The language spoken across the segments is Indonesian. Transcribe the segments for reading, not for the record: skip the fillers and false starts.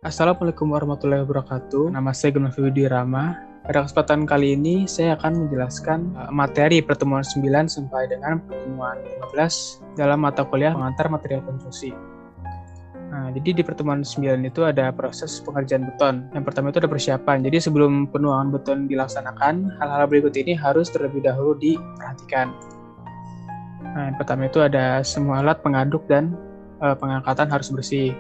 Assalamualaikum warahmatullahi wabarakatuh. Nama saya Gunnar Widi Rama. Pada kesempatan kali ini, saya akan menjelaskan materi pertemuan 9 sampai dengan pertemuan 15 dalam mata kuliah pengantar material konstruksi. Nah, jadi di pertemuan 9 itu ada proses pengerjaan beton. Yang pertama itu ada persiapan. Jadi sebelum penuangan beton dilaksanakan, hal-hal berikut ini harus terlebih dahulu diperhatikan. Nah, yang pertama itu ada semua alat pengaduk dan pengangkatan harus bersih.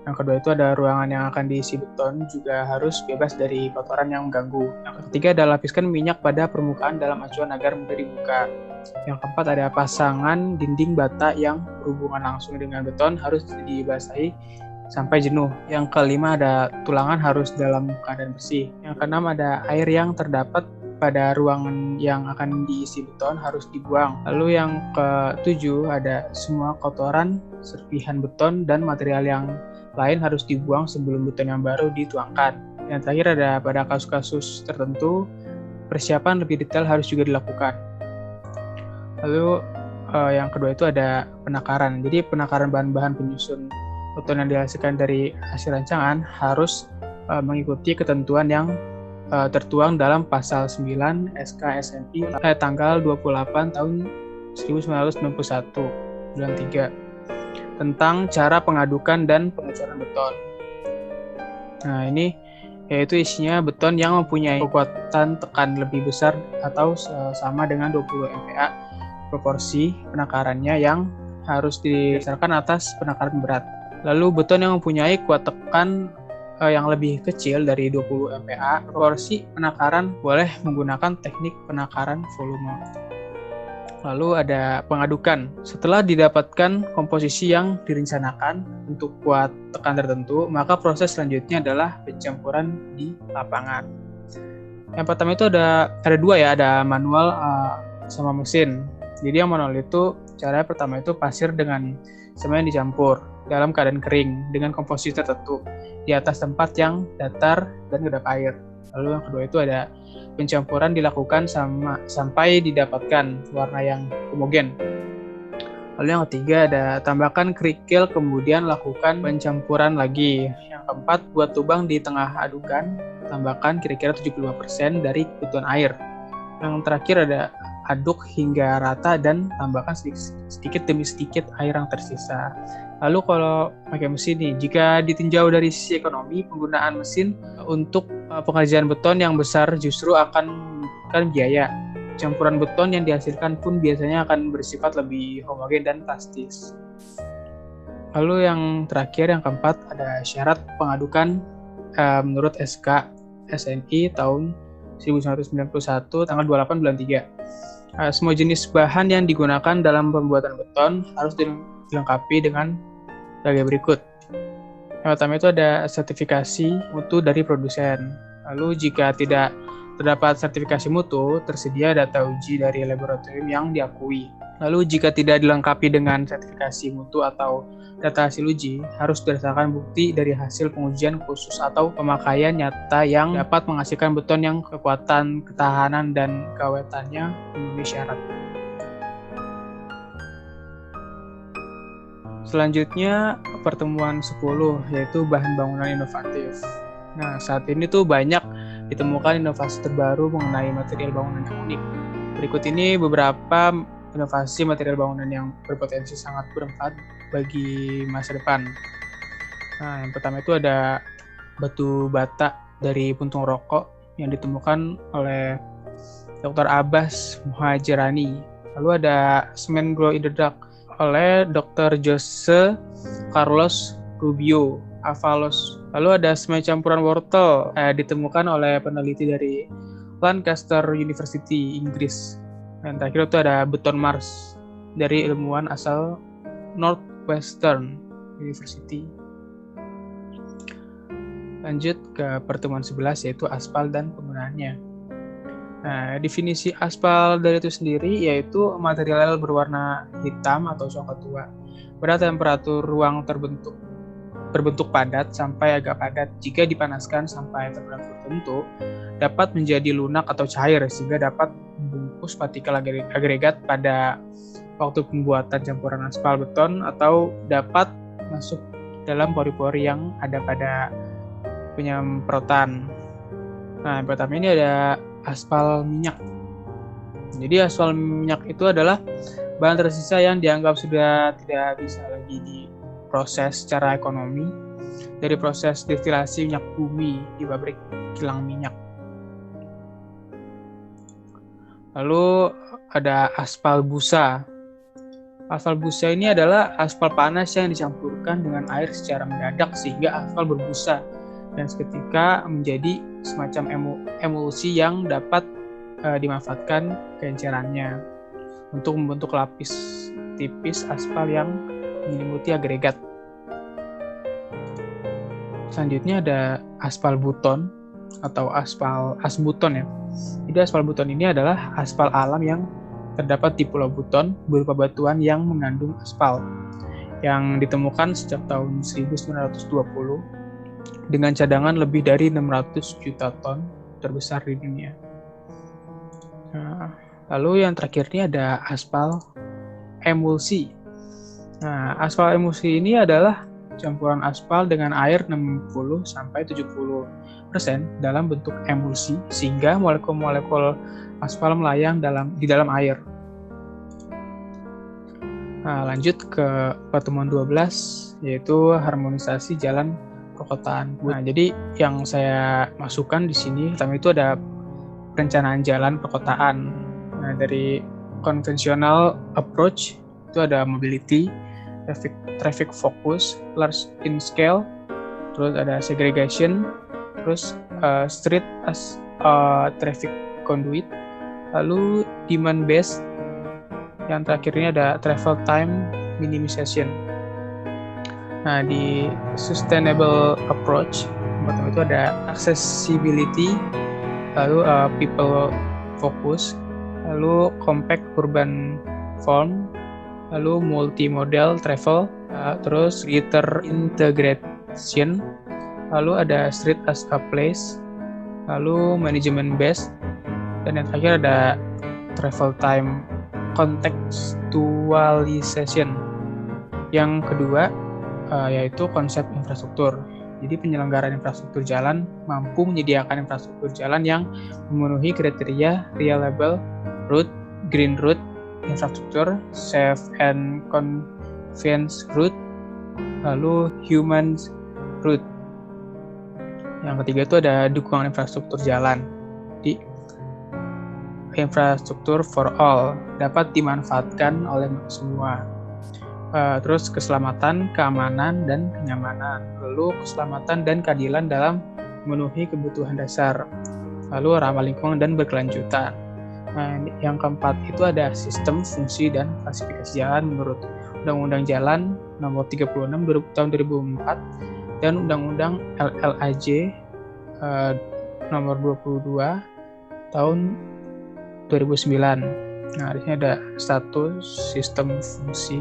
Yang kedua itu ada ruangan yang akan diisi beton juga harus bebas dari kotoran yang mengganggu. Yang ketiga ada lapiskan minyak pada permukaan dalam acuan agar mudah dibuka. Yang keempat ada pasangan dinding bata yang berhubungan langsung dengan beton harus dibasahi sampai jenuh. Yang kelima ada tulangan harus dalam keadaan bersih. Yang keenam ada air yang terdapat pada ruangan yang akan diisi beton harus dibuang. Lalu yang ketujuh ada semua kotoran, serpihan beton, dan material yang lain harus dibuang sebelum beton yang baru dituangkan. Yang terakhir ada pada kasus-kasus tertentu, persiapan lebih detail harus juga dilakukan. Lalu yang kedua itu ada penakaran. Jadi penakaran bahan-bahan penyusun beton yang dihasilkan dari hasil rancangan harus mengikuti ketentuan yang tertuang dalam pasal 9 SK SNI tanggal 28 tahun 1991 bulan 3 tentang cara pengadukan dan pengecoran beton. Nah, ini yaitu isinya beton yang mempunyai kekuatan tekan lebih besar atau sama dengan 20 MPa. Proporsi penakarannya yang harus didasarkan atas penakaran berat. Lalu beton yang mempunyai kuat tekan yang lebih kecil dari 20 MPa, proporsi penakaran boleh menggunakan teknik penakaran volume. Lalu ada pengadukan. Setelah didapatkan komposisi yang direncanakan untuk kuat tekan tertentu, maka proses selanjutnya adalah pencampuran di lapangan. Yang pertama itu ada dua ya, ada manual sama mesin. Jadi yang manual itu cara pertama itu pasir dengan semen dicampur dalam keadaan kering dengan komposisi tertentu di atas tempat yang datar dan kedap air. Lalu yang kedua itu ada pencampuran dilakukan sampai didapatkan warna yang homogen. Lalu yang ketiga ada tambahkan kerikil kemudian lakukan pencampuran lagi. Yang keempat buat lubang di tengah adukan, tambahkan kira-kira 75% dari kebutuhan air. Yang terakhir ada aduk hingga rata dan tambahkan sedikit demi sedikit air yang tersisa. Lalu kalau pakai mesin nih, jika ditinjau dari sisi ekonomi, penggunaan mesin untuk pengerjaan beton yang besar justru akan membutuhkan biaya. Campuran beton yang dihasilkan pun biasanya akan bersifat lebih homogen dan plastis. Lalu yang terakhir, yang keempat, ada syarat pengadukan menurut SK SNI tahun 1991 tanggal 28 bulan 3. Semua jenis bahan yang digunakan dalam pembuatan beton harus dilengkapi dengan sebagai berikut. Yang pertama itu ada sertifikasi mutu dari produsen. Lalu jika tidak terdapat sertifikasi mutu, tersedia data uji dari laboratorium yang diakui. Lalu jika tidak dilengkapi dengan sertifikasi mutu atau data hasil uji, harus berdasarkan bukti dari hasil pengujian khusus atau pemakaian nyata yang dapat menghasilkan beton yang kekuatan, ketahanan, dan keawetannya memenuhi syarat. Selanjutnya, pertemuan 10, yaitu bahan bangunan inovatif. Nah, saat ini tuh banyak ditemukan inovasi terbaru mengenai material bangunan yang unik. Berikut ini beberapa inovasi material bangunan yang berpotensi sangat bermanfaat bagi masa depan. Nah, yang pertama itu ada batu bata dari puntung rokok yang ditemukan oleh Dr. Abbas Muhajirani. Lalu ada semen glow in the dark oleh Dr. Jose Carlos Rubio Avalos. Lalu ada semen campuran wortel ditemukan oleh peneliti dari Lancaster University, Inggris. Dan terakhir itu ada beton Mars dari ilmuwan asal Northwestern University. Lanjut ke pertemuan 11 yaitu aspal dan penggunaannya. Nah, definisi aspal dari itu sendiri yaitu material berwarna hitam atau coklat tua pada temperatur ruang berbentuk padat sampai agak padat. Jika dipanaskan sampai temperatur tertentu, dapat menjadi lunak atau cair sehingga dapat membungkus partikel agregat pada waktu pembuatan campuran aspal beton atau dapat masuk dalam pori-pori yang ada pada penyemprotan. Nah, yang pertama ini ada aspal minyak. Jadi aspal minyak itu adalah bahan tersisa yang dianggap sudah tidak bisa lagi diproses secara ekonomi dari proses destilasi minyak bumi di pabrik kilang minyak. Lalu ada aspal busa. Aspal busa ini adalah aspal panas yang dicampurkan dengan air secara mendadak sehingga aspal berbusa dan seketika menjadi semacam emulsi yang dapat dimanfaatkan keencerannya untuk membentuk lapis tipis aspal yang menyelimuti agregat. Selanjutnya ada aspal buton atau asbuton ya. Jadi aspal buton ini adalah aspal alam yang terdapat di Pulau Buton berupa batuan yang mengandung aspal yang ditemukan sejak tahun 1920 dengan cadangan lebih dari 600 juta ton terbesar di dunia. Nah, lalu yang terakhir ini ada aspal emulsi. Nah, aspal emulsi ini adalah campuran aspal dengan air 60-70% dalam bentuk emulsi sehingga molekul-molekul aspal melayang di dalam air. Nah, lanjut ke pertemuan 12 yaitu harmonisasi jalan perkotaan. Nah, jadi yang saya masukkan di sini pertama itu ada perencanaan jalan perkotaan. Nah, dari conventional approach itu ada mobility, traffic focus, large in scale, terus ada segregation, terus street as traffic conduit, lalu demand based, yang terakhir ini ada travel time minimization. Nah, di sustainable approach pertama itu ada accessibility, lalu people focus, lalu compact urban form, lalu multimodal travel, terus greater integration, lalu ada street as a place, lalu management based, dan yang terakhir ada travel time contextualization. Yang kedua yaitu konsep infrastruktur. Jadi penyelenggaraan infrastruktur jalan mampu menyediakan infrastruktur jalan yang memenuhi kriteria reliable route, green route, infrastruktur, safe and convenient route, lalu human route. Yang ketiga itu ada dukungan infrastruktur jalan. Di infrastruktur for all dapat dimanfaatkan oleh semua. Terus keselamatan, keamanan, dan kenyamanan. Lalu keselamatan dan keadilan dalam memenuhi kebutuhan dasar. Lalu ramah lingkungan dan berkelanjutan. Nah, yang keempat itu ada sistem, fungsi, dan klasifikasi jalan menurut Undang-Undang Jalan Nomor 36 tahun 2004 dan Undang-Undang LLAJ Nomor 22 tahun 2009. Nah, di sini ada status, sistem, fungsi.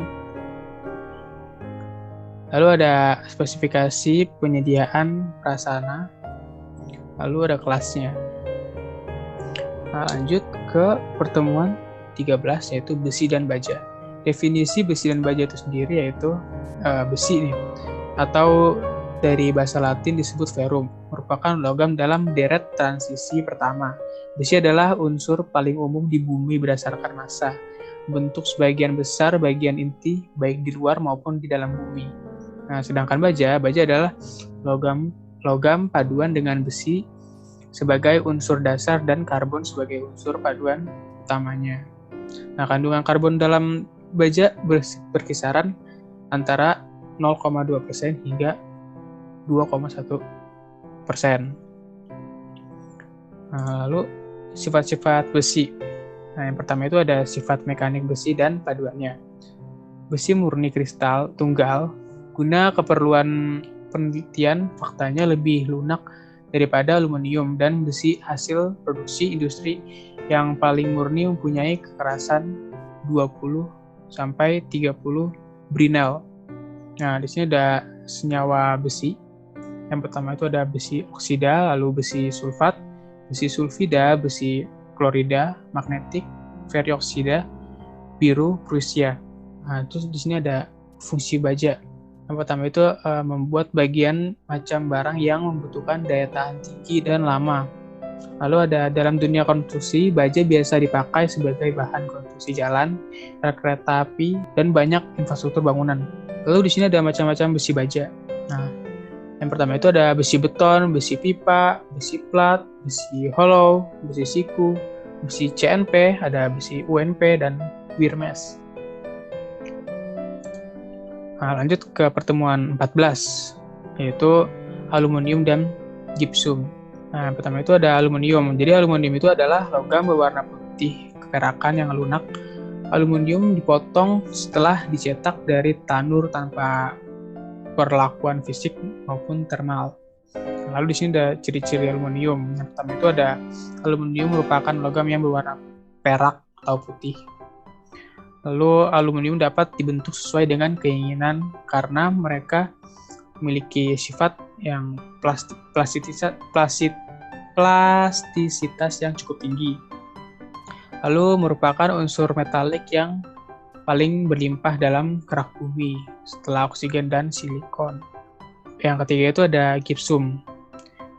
Lalu ada spesifikasi penyediaan prasarana. Lalu ada kelasnya. Nah, lanjut ke pertemuan 13 yaitu besi dan baja. Definisi besi dan baja itu sendiri yaitu besi nih, atau dari bahasa Latin disebut ferrum, merupakan logam dalam deret transisi pertama. Besi adalah unsur paling umum di bumi berdasarkan massa, bentuk sebagian besar bagian inti baik di luar maupun di dalam bumi. Nah, sedangkan baja adalah logam paduan dengan besi sebagai unsur dasar dan karbon sebagai unsur paduan utamanya. Nah, kandungan karbon dalam baja berkisaran antara 0,2% hingga 2,1%. Nah, lalu sifat-sifat besi. Nah, yang pertama itu ada sifat mekanik besi dan paduannya. Besi murni kristal tunggal guna keperluan penelitian faktanya lebih lunak daripada aluminium, dan besi hasil produksi industri yang paling murni mempunyai kekerasan 20-30 Brinell. Nah, di sini ada senyawa besi. Yang pertama itu ada besi oksida, lalu besi sulfat, besi sulfida, besi klorida, magnetik, ferrioksida, biru, prusia. Nah, terus di sini ada fungsi baja. Yang pertama itu membuat bagian macam barang yang membutuhkan daya tahan tinggi dan lama. Lalu ada dalam dunia konstruksi, baja biasa dipakai sebagai bahan konstruksi jalan, kereta api, dan banyak infrastruktur bangunan. Lalu di sini ada macam-macam besi baja. Nah, yang pertama itu ada besi beton, besi pipa, besi plat, besi hollow, besi siku, besi CNP, ada besi UNP, dan Wirmes. Nah, lanjut ke pertemuan 14, yaitu aluminium dan gypsum. Nah, pertama itu ada aluminium. Jadi aluminium itu adalah logam berwarna putih keperakan yang lunak. Aluminium dipotong setelah dicetak dari tanur tanpa perlakuan fisik maupun termal. Lalu di sini ada ciri-ciri aluminium. Yang pertama itu ada aluminium merupakan logam yang berwarna perak atau putih. Lalu aluminium dapat dibentuk sesuai dengan keinginan karena mereka memiliki sifat yang plastisitas yang cukup tinggi. Lalu merupakan unsur metalik yang paling berlimpah dalam kerak bumi setelah oksigen dan silikon. Yang ketiga itu ada gypsum.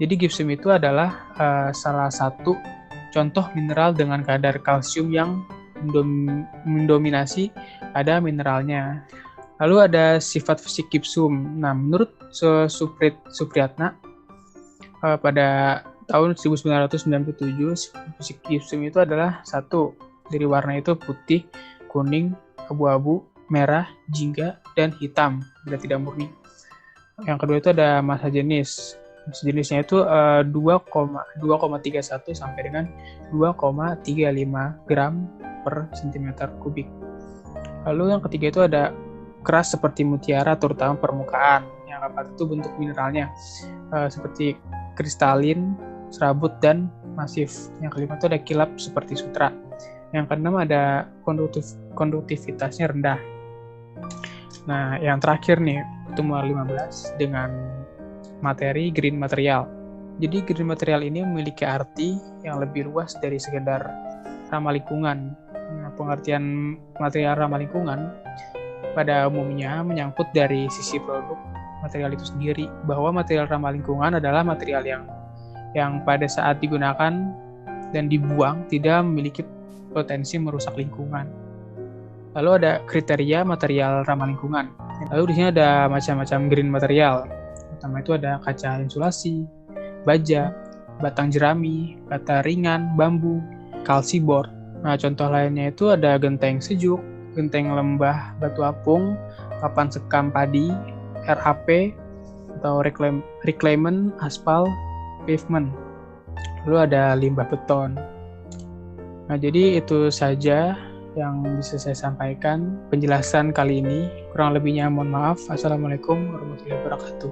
Jadi gypsum itu adalah salah satu contoh mineral dengan kadar kalsium yang mendominasi pada mineralnya. Lalu ada sifat fisik gypsum. Nah, menurut Supriyatna pada tahun 1997, fisik gypsum itu adalah satu, dari warna itu putih, kuning, abu-abu, merah, jingga, dan hitam bila tidak murni. Yang kedua itu ada massa jenis. Massa jenisnya itu 2,31 sampai dengan 2,35 gram per cm kubik. Lalu yang ketiga itu ada keras seperti mutiara, terutama permukaan. Yang keempat itu bentuk mineralnya seperti kristalin, serabut, dan masif. Yang kelima itu ada kilap seperti sutra. Yang keenam ada konduktivitasnya rendah. Nah, yang terakhir nih, pertemuan 15 dengan materi green material. Jadi green material ini memiliki arti yang lebih luas dari sekedar ramah lingkungan. Nah, pengertian material ramah lingkungan pada umumnya menyangkut dari sisi produk material itu sendiri, bahwa material ramah lingkungan adalah material yang pada saat digunakan dan dibuang tidak memiliki potensi merusak lingkungan. Lalu ada kriteria material ramah lingkungan. Lalu di sini ada macam-macam green material. Pertama itu ada kaca insulasi, baja, batang jerami, bata ringan, bambu, kalsibor. Nah, contoh lainnya itu ada genteng sejuk, genteng lembah batu apung, papan sekam padi, RAP atau reclaimment aspal pavement. Lalu ada limbah beton. Nah, jadi itu saja yang bisa saya sampaikan penjelasan kali ini. Kurang lebihnya mohon maaf. Assalamualaikum warahmatullahi wabarakatuh.